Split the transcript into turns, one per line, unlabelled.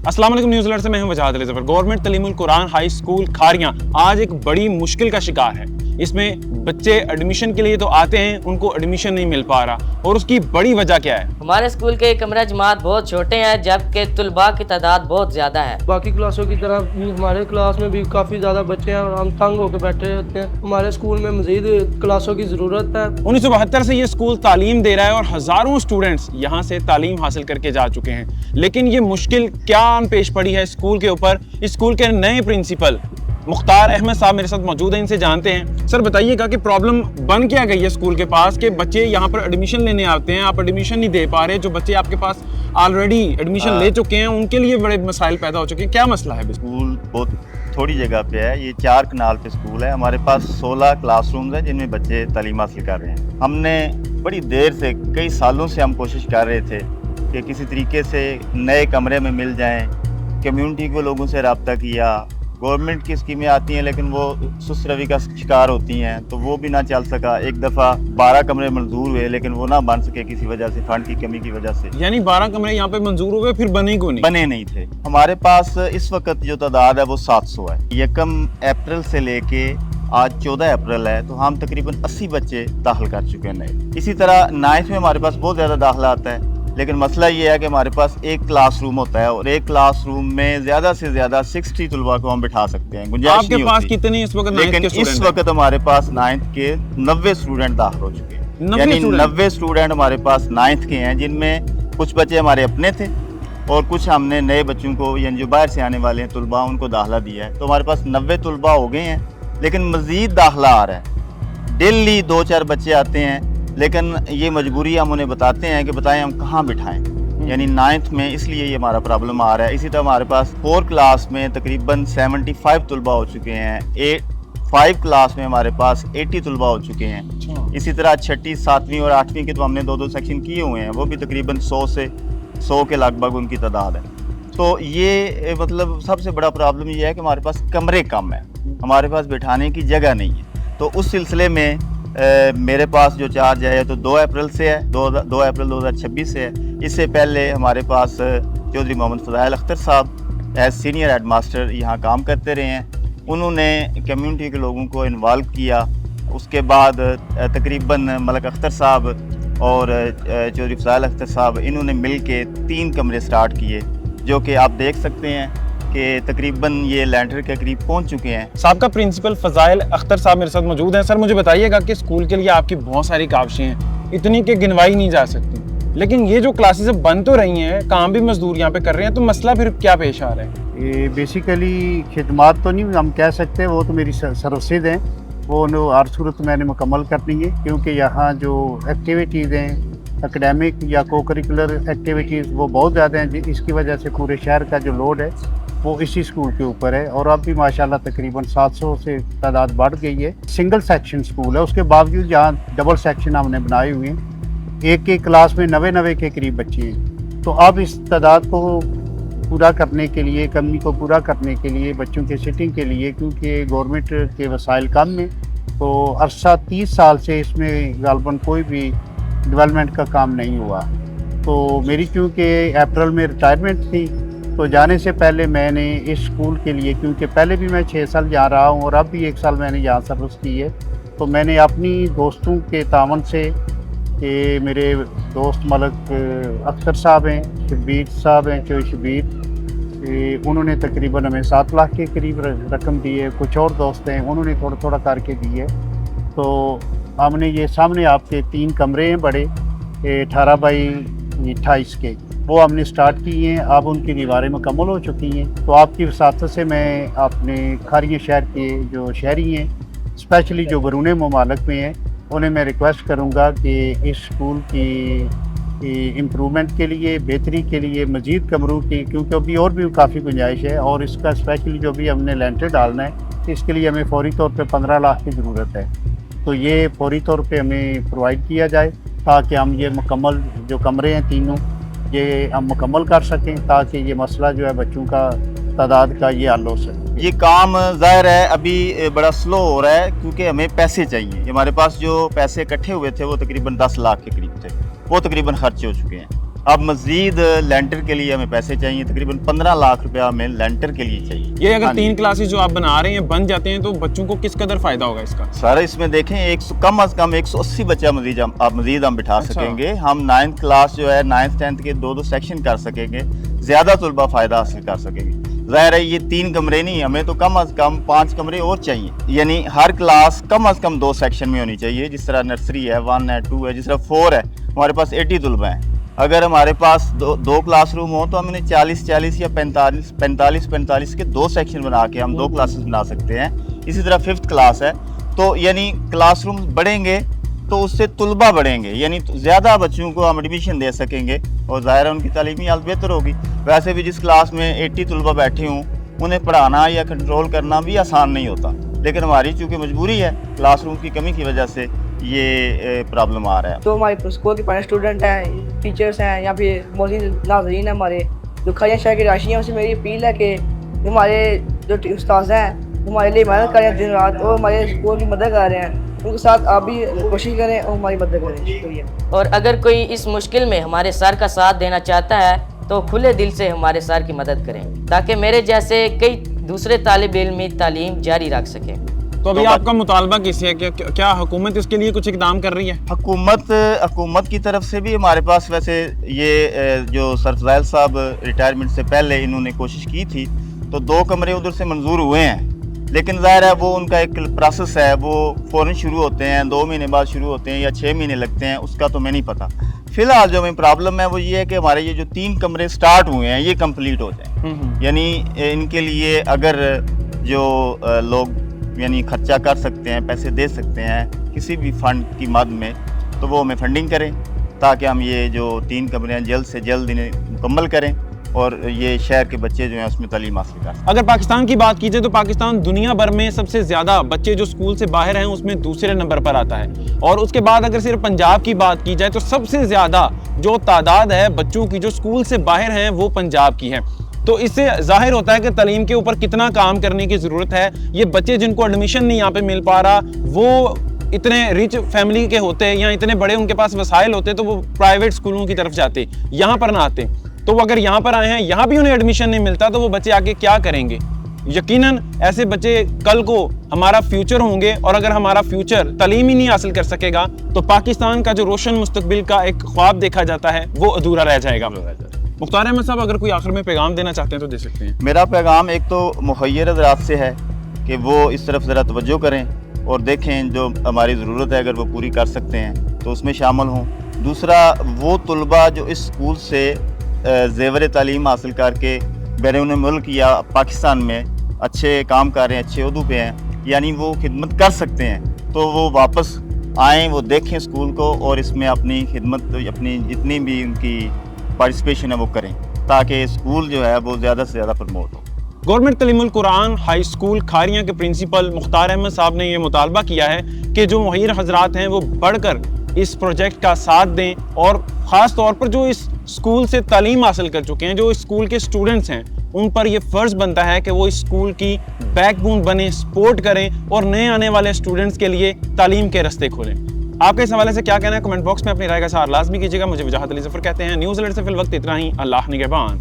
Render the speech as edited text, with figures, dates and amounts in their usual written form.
अस्सलाम वालेकुम news alert से मैं हूं Wajahat Ali Zafar. Government Taleemul Quran high school Kharian आज एक बड़ी मुश्किल का शिकार है। इसमें बच्चे एडमिशन के लिए तो आते हैं, उनको एडमिशन नहीं मिल पा रहा और उसकी बड़ी वजह क्या है?
हमारे स्कूल के कमरा जमात बहुत छोटे हैं जबकि तलबा की तादाद बहुत ज़्यादा है।
बाकी क्लासों की तरह भी हमारे क्लास में भी काफ़ी ज़्यादा बच्चे हैं और हम तंग होकर बैठे होते हैं। हमारे स्कूल में मज़ीद क्लासों की ज़रूरत है।
1972 से ये स्कूल तालीम दे रहा है और हज़ारों स्टूडेंट्स यहाँ से तालीम हासिल करके जा चुके हैं, लेकिन ये मुश्किल क्या पेश पड़ी है स्कूल के ऊपर। इस स्कूल के नए प्रिंसिपल मुख्तार अहमद साहब मेरे साथ मौजूद हैं, इनसे जानते हैं। सर बताइएगा कि प्रॉब्लम बन क्या गई है स्कूल के पास कि बच्चे यहाँ पर एडमिशन लेने आते हैं, आप एडमिशन नहीं दे पा रहे। जो बच्चे आपके पास ऑलरेडी एडमिशन ले चुके हैं उनके लिए बड़े मसाइल पैदा हो चुके हैं, क्या मसला है?
स्कूल बहुत थोड़ी जगह पे है, ये 4 कनाल पे स्कूल है। हमारे पास 16 क्लासरूम्स हैं जिनमें बच्चे तालीम हासिल कर रहे हैं। हमने बड़ी देर से, कई सालों से हम कोशिश कर रहे थे कि किसी तरीके से नए कमरे में मिल जाएं। कम्युनिटी को लोगों से रब्ता किया, गवर्नमेंट की स्कीमें आती हैं लेकिन वो सुस्त रवि का शिकार होती हैं तो वो भी ना चल सका। एक दफ़ा 12 कमरे मंजूर हुए लेकिन वो ना बन सके किसी वजह से, फंड की कमी की वजह से।
यानी 12 कमरे यहाँ पे मंजूर हुए फिर बने क्यों नहीं?
बने नहीं थे। हमारे पास इस वक्त जो तादाद है वो 700 है। 1 अप्रैल से लेके आज 14 अप्रैल है तो हम तकरीबन 80 बच्चे दाखिल कर चुके हैं नए। इसी तरह 9th में हमारे पास बहुत ज़्यादा दाखिला आता है, लेकिन मसला ये है कि हमारे पास एक क्लासरूम होता है और एक क्लासरूम में ज़्यादा से ज़्यादा 60 तलबा को हम बिठा सकते हैं। गुंजाइश
आपके
नहीं
पास
होती।
कितने इस वक्त?
लेकिन इस वक्त हमारे पास 9th के 90 स्टूडेंट दाखिल हो चुके हैं। यानी 90 स्टूडेंट हमारे पास 9th के हैं, जिनमें कुछ बच्चे हमारे अपने थे और कुछ हमने नए बच्चों को, यानी जो बाहर से आने वाले हैं तलबा, उनको दाखिला दिया है। तो हमारे पास 90 तलबा हो गए हैं, लेकिन मज़ीद दाखिला आ रहा है। डेली 2-4 बच्चे आते हैं, लेकिन ये मजबूरी हम उन्हें बताते हैं कि बताएं हम कहाँ बिठाएं। यानी 9th में इसलिए ये हमारा प्रॉब्लम आ रहा है। इसी तरह हमारे पास 4 क्लास में तकरीबन 75 तलबा हो चुके हैं। 5 क्लास में हमारे पास 80 तलबा हो चुके हैं। इसी तरह 6ठी, 7वीं और 8वीं के तो हमने 2-2 सेक्शन किए हुए हैं, वो भी तकरीबन 100 के लगभग उनकी तादाद है। तो ये मतलब सबसे बड़ा प्रॉब्लम ये है कि हमारे पास कमरे कम है, हमारे पास बिठाने की जगह नहीं है। तो उस सिलसिले में मेरे पास जो चार्ज है तो 2 अप्रैल से है, 2 अप्रैल 2026 से है। इससे पहले हमारे पास चौधरी मोहम्मद फज़ाइल अख्तर साहब एज सीनियर हेड मास्टर यहाँ काम करते रहे हैं। उन्होंने कम्युनिटी के लोगों को इन्वॉल्व किया। उसके बाद तकरीबन मलक अख्तर साहब और चौधरी फज़ाइल अख्तर साहब, इन्होंने मिल के 3 कमरे स्टार्ट किए, जो कि आप देख सकते हैं कि तकरीबन ये लैंडर के करीब पहुंच चुके हैं।
साबका प्रिंसिपल फज़ाइल अख्तर साहब मेरे साथ मौजूद हैं। सर मुझे बताइएगा कि स्कूल के लिए आपकी बहुत सारी काविशें हैं, इतनी कि गिनवाई नहीं जा सकती, लेकिन ये जो क्लासेस बन तो रही हैं, काम भी मजदूर यहाँ पे कर रहे हैं, तो मसला फिर क्या पेश आ रहा है?
ये बेसिकली खिदमात तो नहीं हम कह सकते, वो तो मेरी सर्विसेज हैं, वो हर सूरत मैंने मुकम्मल करनी है, क्योंकि यहाँ जो एक्टिविटीज़ हैं एकेडमिक या को करिकुलर एक्टिविटीज़ वो बहुत ज़्यादा हैं। इसकी वजह से पूरे शहर का जो लोड है वो इसी स्कूल के ऊपर है और अब भी माशाल्लाह तकरीबन 700 से तादाद बढ़ गई है। सिंगल सेक्शन स्कूल है, उसके बावजूद यहाँ डबल सेक्शन हमने बनाए हुए हैं। एक क्लास में 90 के करीब बच्चे हैं। तो अब इस तादाद को पूरा करने के लिए, कमी को पूरा करने के लिए, बच्चों के सिटिंग के लिए, क्योंकि गवर्नमेंट के वसाइल कम हैं, तो अरसा 30 साल से इसमें गालबन कोई भी डेवलपमेंट का काम नहीं हुआ। तो मेरी क्योंकि अप्रैल में रिटायरमेंट थी, तो जाने से पहले मैंने इस स्कूल के लिए, क्योंकि पहले भी मैं 6 साल जा रहा हूँ और अब भी 1 साल मैंने यहाँ सर्विस की है, तो मैंने अपनी दोस्तों के तावन से, कि मेरे दोस्त मलक अख्तर साहब हैं, शबीर साहब हैं, चौधरी शबीर, उन्होंने तकरीबन हमें 7 लाख के करीब रकम दी है। कुछ और दोस्त हैं, उन्होंने थोड़ा थोड़ा करके दी है। तो हमने ये सामने आपके 3 कमरे हैं बड़े, 18 बाई 28 के, वो हमने स्टार्ट किए हैं। अब उनकी दीवारें मुकम्मल हो चुकी हैं। तो आपकी वसात से मैं अपने खारिया शहर के जो शहरी हैं, स्पेशली जो बरूने ममालक में हैं, उन्हें मैं रिक्वेस्ट करूँगा कि इस स्कूल की इम्प्रूवमेंट के लिए, बेहतरी के लिए, मज़ीद कमरों की, क्योंकि अभी और भी काफ़ी गुंजाइश है और इसका स्पेशली जो भी हमने लेंटर डालना है, इसके लिए हमें फौरी तौर पे 15 लाख की ज़रूरत है। तो ये फौरी तौर पे हमें प्रोवाइड किया जाए ताकि हम ये मुकम्मल जो कमरे हैं तीनों, ये हम मुकम्मल कर सकें, ताकि ये मसला जो है बच्चों का तादाद का ये हल हो सके।
ये काम ज़ाहिर है अभी बड़ा स्लो हो रहा है, क्योंकि हमें पैसे चाहिए। हमारे पास जो पैसे इकट्ठे हुए थे वो तकरीबन 10 लाख के करीब थे, वो तकरीबन खर्च हो चुके हैं। अब मजीद लेंटर के लिए हमें पैसे चाहिए, तकरीबन 15 लाख रुपया हमें लेंटर के लिए चाहिए।
ये अगर
हाँ जी।
3 क्लासेस जो आप बना रहे हैं बन जाते हैं तो बच्चों को किस कदर फायदा होगा इसका?
सर इसमें देखें कम अज कम 180 बच्चा मजीद हम बिठा
अच्छा।
सकेंगे। हम 9th क्लास जो है 9th 10th के 2-2 सेक्शन कर सकेंगे, ज़्यादा तलबा फ़ायदा हासिल कर सकेंगे। ज़ाहिर है ये 3 कमरे नहीं, हमें तो कम अज़ कम 5 कमरे और चाहिए, यानी हर क्लास कम अज़ कम 2 सेक्शन में होनी चाहिए। जिस तरह नर्सरी है, 1 है, 2 है, जिस तरह 4 है, हमारे पास 80 तलबा हैं। अगर हमारे पास दो क्लासरूम हो तो हमने 40 या 45 के 2 सेक्शन बना के हम 2 क्लासेस बना सकते हैं। इसी तरह 5th क्लास है, तो यानी क्लासरूम बढ़ेंगे तो उससे तलबा बढ़ेंगे, यानी ज़्यादा बच्चों को हम एडमिशन दे सकेंगे और ज़ाहिर है उनकी तालीमी हालत बेहतर होगी। वैसे भी जिस क्लास में 80 तलबा बैठे हों उन्हें पढ़ाना या कंट्रोल करना भी आसान नहीं होता, लेकिन हमारी चूँकि मजबूरी है, क्लासरूम की कमी की वजह से ये प्रॉब्लम आ रहा है।
तो हमारे स्कूल के पढ़ने स्टूडेंट हैं, टीचर्स हैं या फिर मौजूद नाज़रीन हैं हमारे, जो खैरियत शहर की राशि हैं, उससे मेरी अपील है कि हमारे जो उस्ताद हैं हमारे लिए मेहनत करें दिन रात और हमारे स्कूल की मदद कर रहे हैं, उनके साथ आप भी कोशिश करें और हमारी मदद करें। शुक्रिया।
और अगर कोई इस मुश्किल में हमारे सर का साथ देना चाहता है तो खुले दिल से हमारे सर की मदद करें, ताकि मेरे जैसे कई दूसरे तालिब इल्म तालीम जारी रख सकें।
तो अभी आपका मुतालबा किससे है? क्या हुकूमत इसके लिए कुछ इकदाम कर रही है?
हुकूमत की तरफ से भी हमारे पास वैसे ये जो सरफज़ाइल साहब रिटायरमेंट से पहले इन्होंने कोशिश की थी, तो 2 कमरे उधर से मंजूर हुए हैं, लेकिन ज़ाहिर है वो उनका एक प्रोसेस है, वो फ़ौरन शुरू होते हैं, 2 महीने बाद शुरू होते हैं या 6 महीने लगते हैं, उसका तो मैं नहीं पता। फ़िलहाल जो हमें प्रॉब्लम है वो ये है कि हमारे ये जो 3 कमरे स्टार्ट हुए हैं ये कंप्लीट हो जाएं, यानी इनके लिए अगर जो लोग यानी खर्चा कर सकते हैं, पैसे दे सकते हैं किसी भी फंड की मद में, तो वो हमें फंडिंग करें ताकि हम ये जो 3 कमरे हैं जल्द से जल्द इन्हें मुकम्मल करें और ये शहर के बच्चे जो हैं उसमें तालीम हासिल कर सकें।
अगर पाकिस्तान की बात की जाए तो पाकिस्तान दुनिया भर में सबसे ज़्यादा बच्चे जो स्कूल से बाहर हैं उसमें दूसरे नंबर पर आता है, और उसके बाद अगर सिर्फ पंजाब की बात की जाए तो सबसे ज़्यादा जो तादाद है बच्चों की जो स्कूल से बाहर हैं वो पंजाब की है। तो इससे ज़ाहिर होता है कि तालीम के ऊपर कितना काम करने की ज़रूरत है। ये बच्चे जिनको एडमिशन नहीं यहाँ पे मिल पा रहा, वो इतने रिच फैमिली के होते या इतने बड़े उनके पास वसाइल होते तो वो प्राइवेट स्कूलों की तरफ जाते, यहाँ पर ना आते। तो वो अगर यहाँ पर आए हैं, यहाँ भी उन्हें एडमिशन नहीं मिलता, तो वो बच्चे आगे क्या करेंगे? यकीनन ऐसे बच्चे कल को हमारा फ्यूचर होंगे, और अगर हमारा फ्यूचर तालीम ही नहीं हासिल कर सकेगा तो पाकिस्तान का जो रोशन मुस्तकबिल का एक ख्वाब देखा जाता है वो अधूरा रह जाएगा। मुख्तार अहमद साहब, अगर कोई आखिर में पैगाम देना चाहते हैं तो दे सकते हैं।
मेरा पैगाम एक तो मुखय्यर हज़रात से है कि वो इस तरफ ज़रा तवज्जो करें और देखें जो हमारी ज़रूरत है अगर वो पूरी कर सकते हैं तो उसमें शामिल हों। दूसरा, वो तलबा जो इस स्कूल से ज़ेवर तालीम हासिल करके बैरून मुल्क या पाकिस्तान में अच्छे काम कर रहे हैं, अच्छे उहदों पे हैं, यानी वो खिदमत कर सकते हैं, तो वो वापस आएँ, वो देखें स्कूल को और इसमें अपनी खिदमत, अपनी जितनी भी उनकी पार्टिसिपेशन है वो करें, ताकि स्कूल जो है वो ज़्यादा से ज़्यादा प्रमोट हो।
Government तालीमुल Quran high school Kharian के प्रिंसिपल मुख्तार अहमद साहब ने ये मुतालबा किया है कि जो मुहैर हजरात हैं वो बढ़कर इस प्रोजेक्ट का साथ दें, और ख़ास तौर पर जो इस स्कूल से तालीम हासिल कर चुके हैं, जो इस स्कूल के स्टूडेंट्स हैं, उन पर यह फ़र्ज़ बनता है कि वो इस स्कूल की बैकबोन बने, सपोर्ट करें और नए आने वाले स्टूडेंट्स के लिए तालीम के रास्ते खोलें। आपके इस हवाले से क्या कहना है? कमेंट बॉक्स में अपनी राय का इज़हार लाजमी कीजिएगा। मुझे वजाहत अली ज़फ़र कहते हैं। न्यूज़ अलर्ट से फिल वक्त इतना ही। अल्लाह निगहबान।